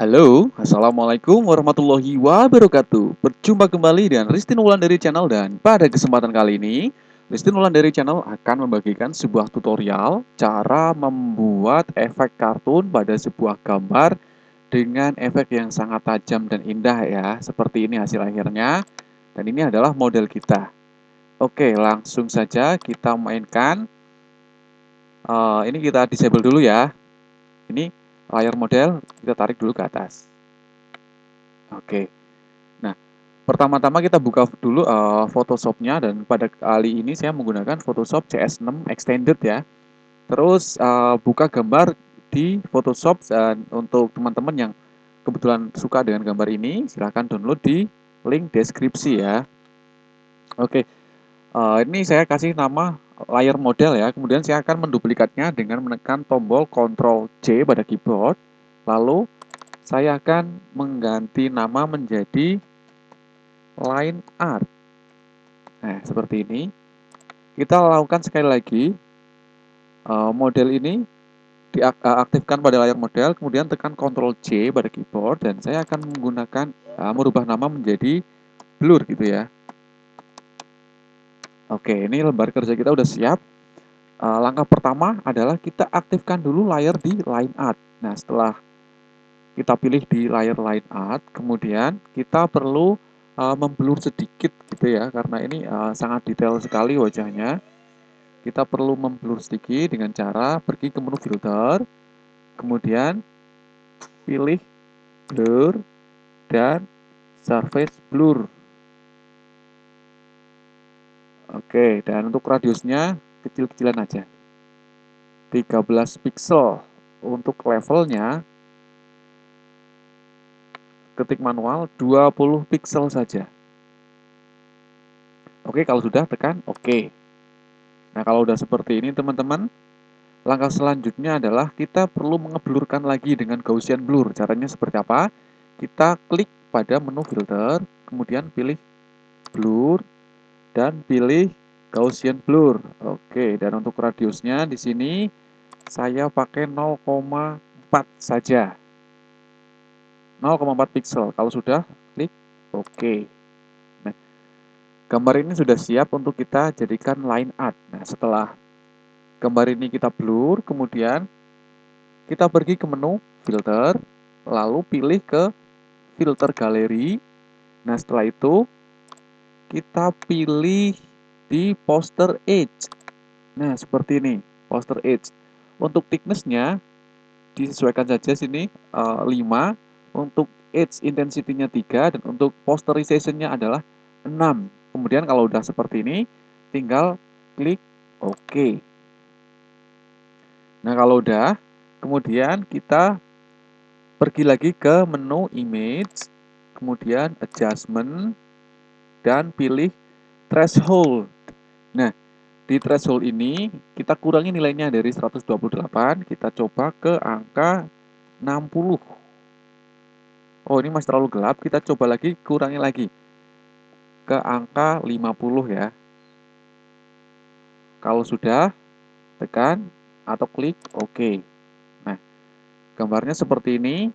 Halo, Assalamualaikum warahmatullahi wabarakatuh. Berjumpa kembali dengan Ristin Wulandari Channel dan pada kesempatan kali ini, Ristin Wulandari Channel akan membagikan sebuah tutorial cara membuat efek kartun pada sebuah gambar dengan efek yang sangat tajam dan indah ya. Seperti ini hasil akhirnya, dan ini adalah model kita. Oke, langsung saja kita mainkan. Ini kita disable dulu ya. Ini layar model, kita tarik dulu ke atas. Oke. Nah, pertama-tama kita buka dulu Photoshop-nya, dan pada kali ini saya menggunakan Photoshop CS6 Extended ya. Terus buka gambar di Photoshop, dan untuk teman-teman yang kebetulan suka dengan gambar ini, silahkan download di link deskripsi ya. Oke, ini saya kasih nama layer model ya. Kemudian saya akan menduplikatnya dengan menekan tombol Ctrl C pada keyboard. Lalu saya akan mengganti nama menjadi line art. Nah, seperti ini. Kita lakukan sekali lagi. Model ini diaktifkan pada layar model, kemudian tekan Ctrl C pada keyboard, dan saya akan menggunakan merubah nama menjadi blur gitu ya. Oke, ini lembar kerja kita udah siap. Langkah pertama adalah kita aktifkan dulu layar di line art. Nah, setelah kita pilih di layar line art, kemudian kita perlu memblur sedikit gitu ya, karena ini sangat detail sekali wajahnya. Kita perlu memblur sedikit dengan cara pergi ke menu filter, kemudian pilih blur dan surface blur. Oke, dan untuk radiusnya kecil-kecilan aja, 13 pixel. Untuk levelnya, ketik manual 20 pixel saja. Oke, kalau sudah tekan oke. Nah, kalau udah seperti ini teman-teman, langkah selanjutnya adalah kita perlu mengeblurkan lagi dengan Gaussian blur. Caranya seperti apa? Kita klik pada menu filter, kemudian pilih blur dan pilih Gaussian blur. Oke, dan untuk radiusnya di sini saya pakai 0,4 saja. 0,4 pixel. Kalau sudah, klik oke. Nah, gambar ini sudah siap untuk kita jadikan line art. Nah, setelah gambar ini kita blur, kemudian kita pergi ke menu filter, lalu pilih ke filter galeri. Nah, setelah itu kita pilih di poster edge. Nah, seperti ini, poster edge. Untuk thickness-nya disesuaikan saja sini 5, untuk edge intensity-nya 3, dan untuk posterization-nya adalah 6. Kemudian kalau udah seperti ini, tinggal klik OK. Nah, kalau udah, kemudian kita pergi lagi ke menu image, kemudian adjustment, dan pilih threshold. Nah, di threshold ini kita kurangi nilainya dari 128, kita coba ke angka 60. Oh, ini masih terlalu gelap, kita coba lagi, kurangi lagi ke angka 50 ya. Kalau sudah, tekan atau klik OK. Nah, gambarnya seperti ini.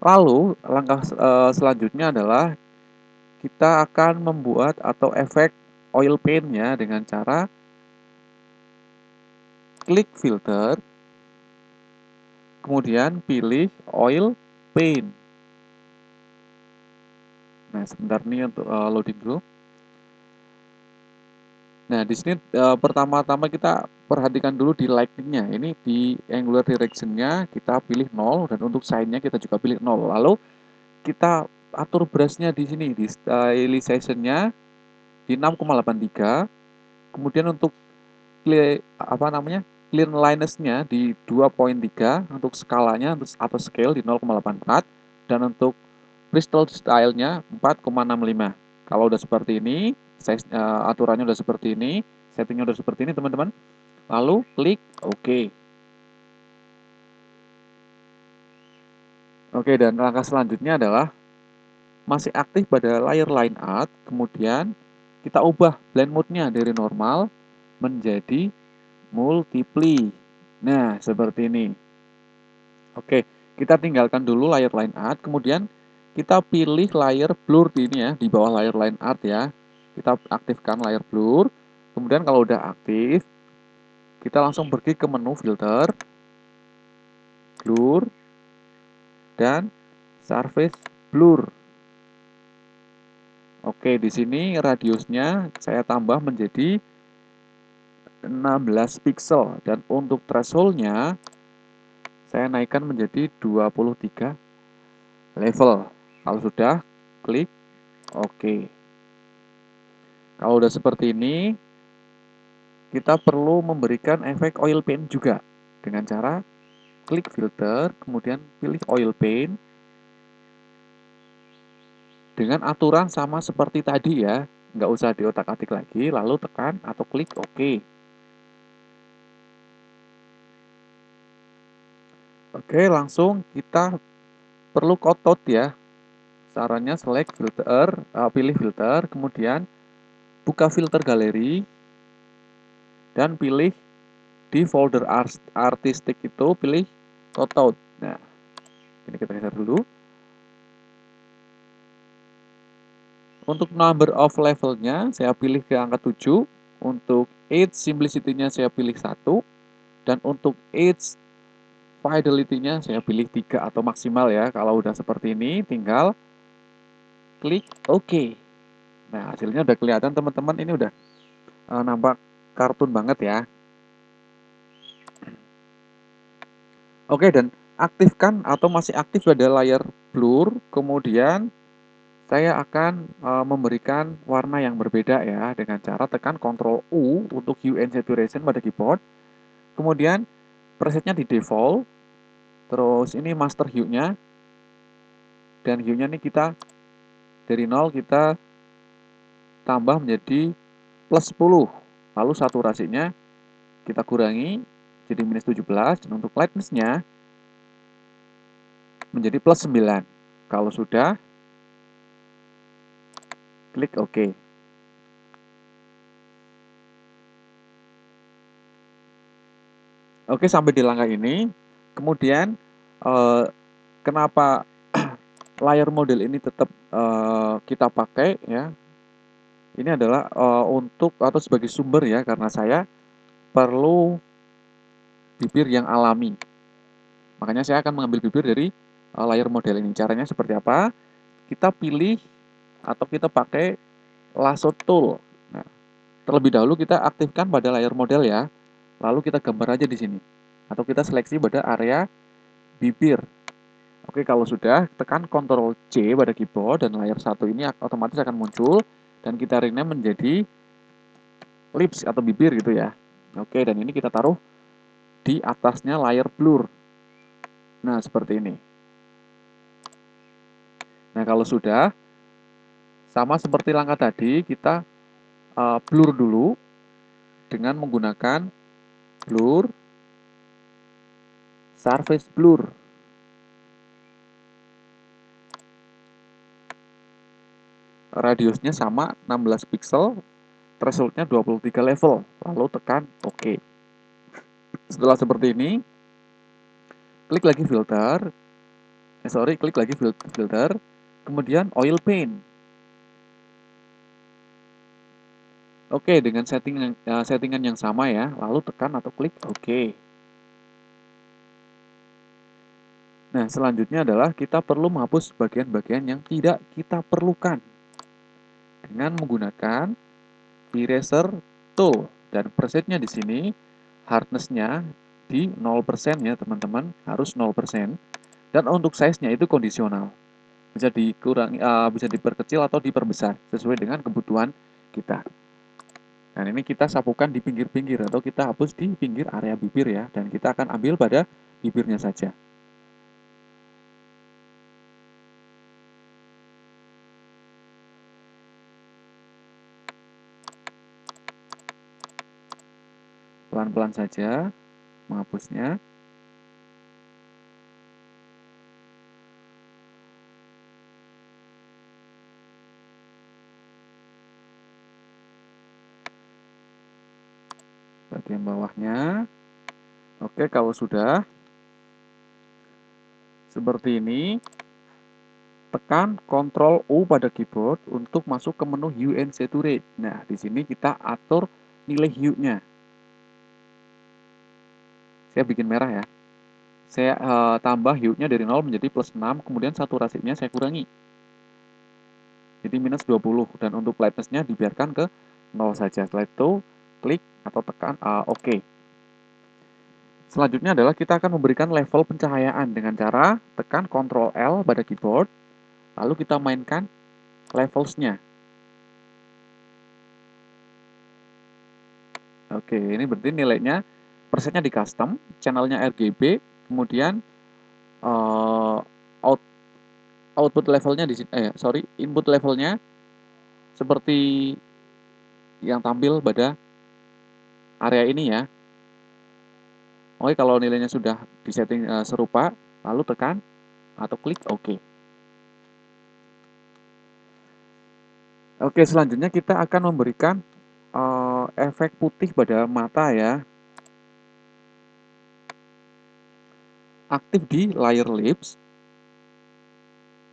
Lalu, langkah selanjutnya adalah kita akan membuat atau efek oil paint-nya dengan cara klik filter, kemudian pilih oil paint. Nah, sebentar nih untuk loading dulu. Nah, di sini pertama-tama kita perhatikan dulu di lighting-nya. Ini di angular direction-nya kita pilih 0, dan untuk sign-nya kita juga pilih 0. Lalu kita atur brush-nya di sini, di stylization-nya di 6,83. Kemudian untuk clear liness-nya di 2,3, untuk skalanya atau scale di 0,84, dan untuk crystal style-nya 4,65. Kalau udah seperti ini, aturannya udah seperti ini, settingnya udah seperti ini teman-teman, lalu klik OK. Oke, dan langkah selanjutnya adalah masih aktif pada layer line art, kemudian kita ubah blend mode-nya dari normal menjadi multiply. Nah, seperti ini. Oke, Kita tinggalkan dulu layer line art, kemudian kita pilih layer blur di ini ya, di bawah layer line art ya. Kita aktifkan layer blur. Kemudian kalau udah aktif, kita langsung pergi ke menu filter, blur, dan surface blur. Oke, di sini radiusnya saya tambah menjadi 16 pixel dan untuk thresholdnya saya naikkan menjadi 23 level. Kalau sudah, klik OK. Kalau udah seperti ini, kita perlu memberikan efek oil paint juga dengan cara klik filter, kemudian pilih oil paint dengan aturan sama seperti tadi ya, nggak usah diotak-atik lagi, lalu tekan atau klik OK. Oke, langsung kita perlu cutout ya. Caranya select filter, pilih filter, kemudian buka filter galeri, dan pilih di folder artistik itu pilih cutout. Nah, ini kita geser dulu. Untuk number of levelnya saya pilih ke angka 7. Untuk age simplicity-nya saya pilih 1. Dan untuk age fidelity-nya saya pilih 3 atau maksimal ya. Kalau udah seperti ini tinggal klik OK. Nah, hasilnya udah kelihatan teman-teman, ini udah nampak kartun banget ya. Oke, dan aktifkan atau masih aktif pada layar blur, kemudian saya akan memberikan warna yang berbeda ya dengan cara tekan Ctrl U untuk hue and saturation pada keyboard. Kemudian presetnya di default, terus ini master hue-nya, dan hue-nya ini kita dari 0 kita tambah menjadi plus 10. Lalu saturasinya kita kurangi jadi minus 17, dan untuk lightness-nya menjadi plus 9. Kalau sudah, klik OK. Oke, sampai di langkah ini. Kemudian, kenapa layer model ini tetap kita pakai ya? Ini adalah untuk atau sebagai sumber ya, karena saya perlu bibir yang alami. Makanya saya akan mengambil bibir dari layer model ini. Caranya seperti apa? Kita pilih atau kita pakai lasso tool. Nah, terlebih dahulu kita aktifkan pada layer model ya. Lalu kita gambar aja di sini. Atau kita seleksi pada area bibir. Oke, kalau sudah, tekan Ctrl C pada keyboard dan layar satu ini otomatis akan muncul dan kita rename menjadi lips atau bibir gitu ya. Oke, dan ini kita taruh di atasnya layar blur. Nah, seperti ini. Nah, kalau sudah, sama seperti langkah tadi, kita blur dulu dengan menggunakan blur, surface blur. Radiusnya sama 16 pixel, thresholdnya 23 level, lalu tekan OK. Setelah seperti ini, klik lagi filter, klik lagi filter, kemudian oil paint. Oke, dengan settingan yang sama ya, lalu tekan atau klik OK. Nah, selanjutnya adalah kita perlu menghapus bagian-bagian yang tidak kita perlukan dengan menggunakan eraser tool, dan presetnya di sini hardness-nya di 0% ya teman-teman, harus 0%, dan untuk size-nya itu kondisional, bisa dikurangi, bisa diperkecil atau diperbesar sesuai dengan kebutuhan kita. Dan ini kita sapukan di pinggir-pinggir atau kita hapus di pinggir area bibir ya, dan kita akan ambil pada bibirnya saja. Pelan-pelan saja menghapusnya. Bagian bawahnya. Oke, kalau sudah seperti ini. Tekan Ctrl U pada keyboard untuk masuk ke menu Hue and Saturate. Nah, di sini kita atur nilai hue-nya. Saya bikin merah ya. Saya tambah hue-nya dari 0 menjadi +6, kemudian saturasinya saya kurangi. Jadi -20, dan untuk lightness-nya dibiarkan ke 0 saja. Setelah itu, klik atau tekan OK. Selanjutnya adalah kita akan memberikan level pencahayaan dengan cara tekan Ctrl L pada keyboard, lalu kita mainkan levels-nya. Oke, ini berarti nilainya presetnya di custom, channelnya RGB, kemudian output levelnya di sini, input levelnya seperti yang tampil pada area ini ya. Oke, kalau nilainya sudah disetting serupa, lalu tekan atau klik OK. Oke, selanjutnya kita akan memberikan efek putih pada mata ya. Aktif di layer lips,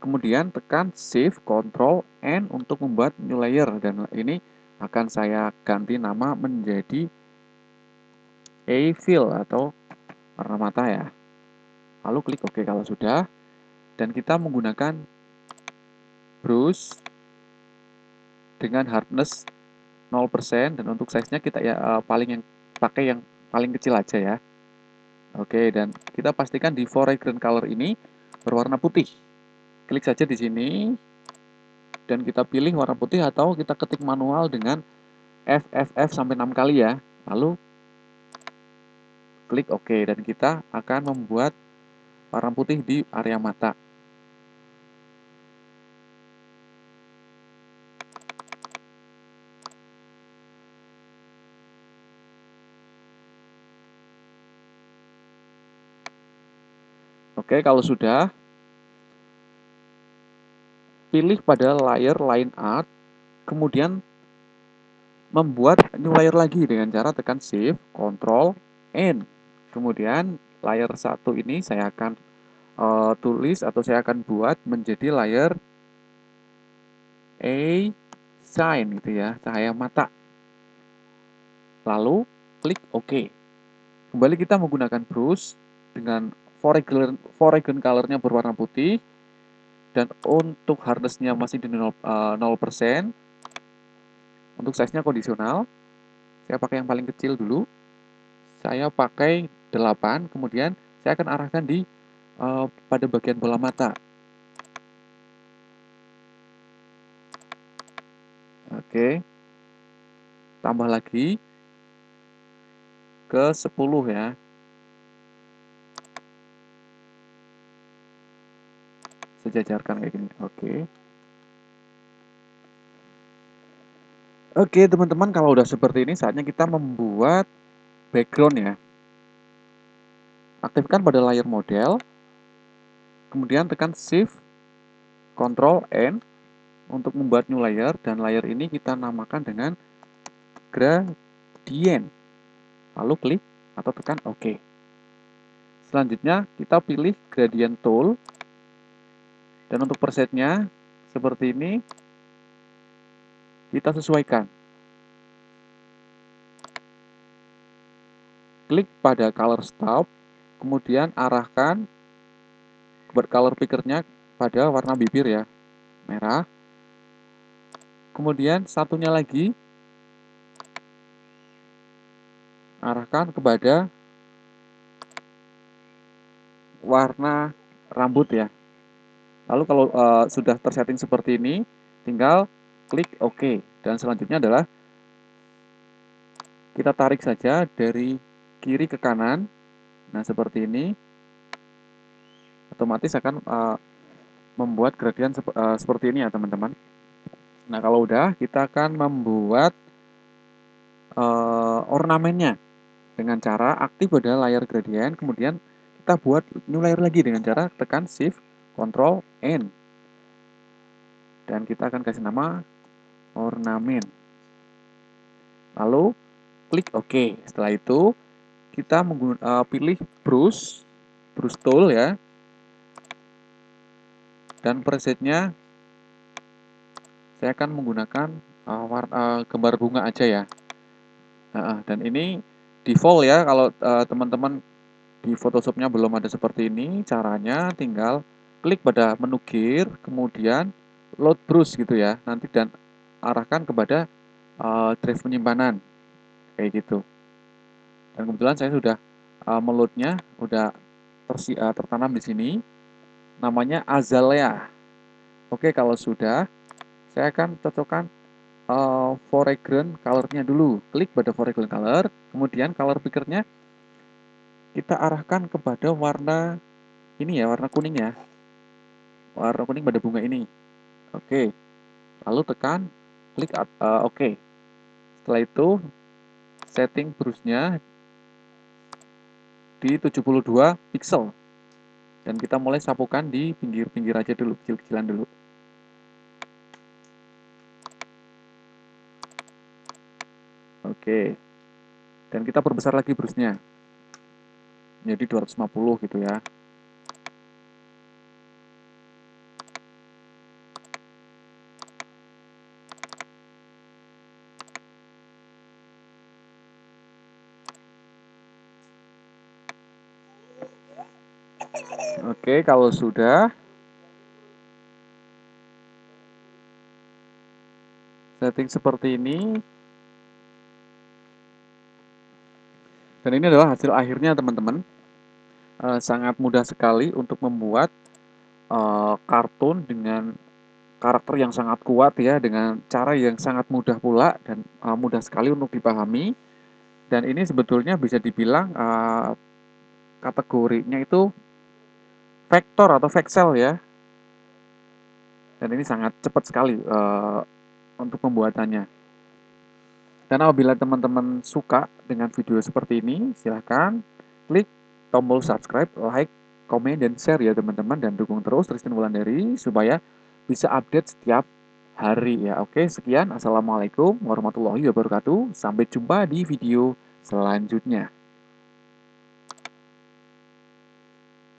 kemudian tekan Shift Ctrl N untuk membuat new layer, dan ini akan saya ganti nama menjadi fill atau warna mata ya. Lalu klik OK kalau sudah, dan kita menggunakan brush dengan hardness 0%, dan untuk size-nya kita ya pakai yang paling kecil aja ya. Oke, dan kita pastikan di foreground color ini berwarna putih. Klik saja di sini dan kita pilih warna putih, atau kita ketik manual dengan FFF sampai 6 kali ya. Lalu klik OK, dan kita akan membuat warna putih di area mata. Oke, kalau sudah, pilih pada layer line art, kemudian membuat new layer lagi dengan cara tekan Shift, Ctrl, N. Kemudian layer 1 ini saya akan tulis atau saya akan buat menjadi layer shine gitu ya, cahaya mata. Lalu klik OK. Kembali kita menggunakan brush dengan foreground color-nya berwarna putih, dan untuk hardness-nya masih di 0%. Untuk size-nya kondisional, saya pakai yang paling kecil dulu. Saya pakai 8, kemudian saya akan arahkan di pada bagian bola mata. Oke. Tambah lagi ke 10 ya. Sejajarkan kayak gini. Oke. Oke, teman-teman, kalau udah seperti ini saatnya kita membuat background ya. Aktifkan pada layer model, kemudian tekan Shift Ctrl N untuk membuat new layer, dan layer ini kita namakan dengan gradient. Lalu klik atau tekan OK. Selanjutnya kita pilih gradient tool, dan untuk presetnya seperti ini kita sesuaikan. Klik pada color stop, kemudian arahkan color picker-nya pada warna bibir ya, merah. Kemudian satunya lagi arahkan kepada warna rambut ya. Lalu kalau sudah tersetting seperti ini, tinggal klik OK. Dan selanjutnya adalah kita tarik saja dari kiri ke kanan. Nah, seperti ini. Otomatis akan membuat gradient seperti ini ya, teman-teman. Nah, kalau udah, kita akan membuat ornamennya dengan cara aktif pada layer gradient, kemudian kita buat new layer lagi dengan cara tekan Shift Ctrl N, dan kita akan kasih nama ornamen. Lalu klik OK. Setelah itu kita pilih brush tool ya, Dan presetnya saya akan menggunakan gambar bunga aja ya. Dan ini default ya, kalau teman-teman di Photoshopnya belum ada seperti ini, caranya tinggal klik pada menu gear, kemudian load brush gitu ya, nanti dan arahkan kepada drive penyimpanan, kayak gitu. Dan kebetulan saya sudah meloadnya, udah tertanam di sini, namanya Azalea. Oke, kalau sudah, saya akan cocokkan foreground color-nya dulu. Klik pada foreground color, kemudian color picker-nya kita arahkan kepada warna ini ya, warna kuning ya. Warna kuning pada bunga ini. Oke. Lalu tekan klik oke. Setelah itu setting brush-nya di 72 pixel. Dan kita mulai sapukan di pinggir-pinggir aja dulu, kecil-kecilan dulu. Oke. Dan kita perbesar lagi brush-nya. Jadi 250 gitu ya. Oke, kalau sudah setting seperti ini, dan ini adalah hasil akhirnya teman-teman. Sangat mudah sekali untuk membuat kartun dengan karakter yang sangat kuat ya, dengan cara yang sangat mudah pula dan mudah sekali untuk dipahami. Dan ini sebetulnya bisa dibilang kategorinya itu vektor atau vexel ya. Dan ini sangat cepat sekali untuk pembuatannya. Dan apabila teman-teman suka dengan video seperti ini, silahkan klik tombol subscribe, like, komen, dan share ya teman-teman. Dan dukung terus Ristin Wulandari supaya bisa update setiap hari ya. Oke, sekian. Assalamualaikum warahmatullahi wabarakatuh. Sampai jumpa di video selanjutnya.